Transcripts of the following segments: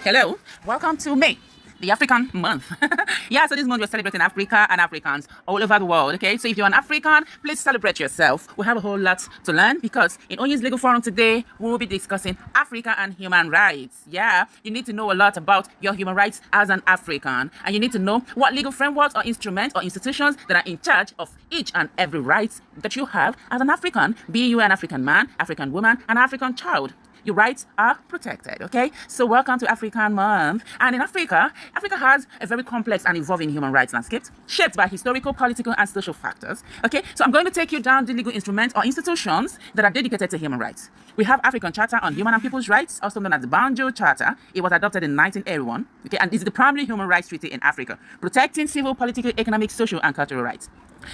Hello, welcome to May, the African month. Yeah, so this month we're celebrating Africa and Africans all over the world, okay? So if you're an African, please celebrate yourself. We have a whole lot to learn because in Onye's Legal Forum today, we will be discussing Africa and human rights. Yeah, you need to know a lot about your human rights as an African, and you need to know what legal frameworks or instruments or institutions that are in charge of each and every right that you have as an African, be you an African man, African woman, an African child. Your rights are protected, okay? So welcome to African Month. And in Africa, Africa has a very complex and evolving human rights landscape shaped by historical, political, and social factors, okay? So I'm going to take you down the legal instruments or institutions that are dedicated to human rights. We have African Charter on Human and People's Rights, also known as the Banjul Charter. It was adopted in 1981, okay? And this is the primary human rights treaty in Africa, protecting civil, political, economic, social, and cultural rights.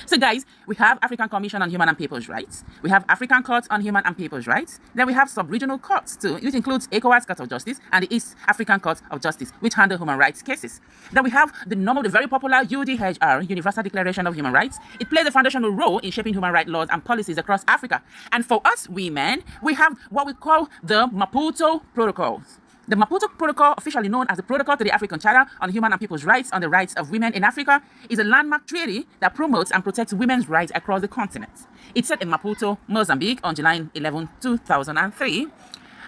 So guys, we have African Commission on Human and People's Rights. We have African Court on Human and People's Rights. Then we have sub-regional courts too, which includes ECOWAS Court of Justice and the East African Court of Justice, which handle human rights cases. Then we have the very popular UDHR, Universal Declaration of Human Rights. It plays a foundational role in shaping human rights laws and policies across Africa. And for us women, we have what we call the Maputo Protocols. The Maputo Protocol, officially known as the Protocol to the African Charter on Human and People's Rights on the Rights of Women in Africa, is a landmark treaty that promotes and protects women's rights across the continent. It's set in Maputo, Mozambique on July 11, 2003.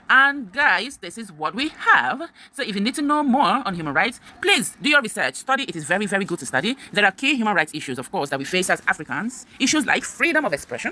And guys, this is what we have. So if you need to know more on human rights, please do your research. Study. It is very, very good to study. There are key human rights issues, of course, that we face as Africans. Issues like freedom of expression,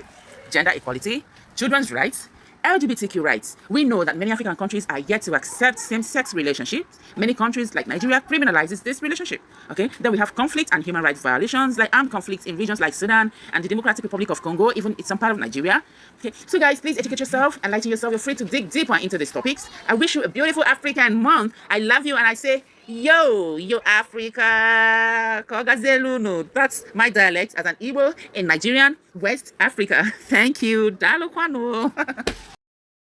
gender equality, children's rights, LGBTQ rights. We know that many African countries are yet to accept same-sex relationships. Many countries like Nigeria criminalizes this relationship. Okay, then we have conflict and human rights violations like armed conflicts in regions like Sudan and the Democratic Republic of Congo, even in some part of Nigeria. Okay, so guys, please educate yourself, enlighten yourself. You're free to dig deeper into these topics. I wish you a beautiful African month. I love you, and I say, yo Africa, Kogazelunu. That's my dialect as an Igbo in Nigerian West Africa. Thank you. Dalo kwano.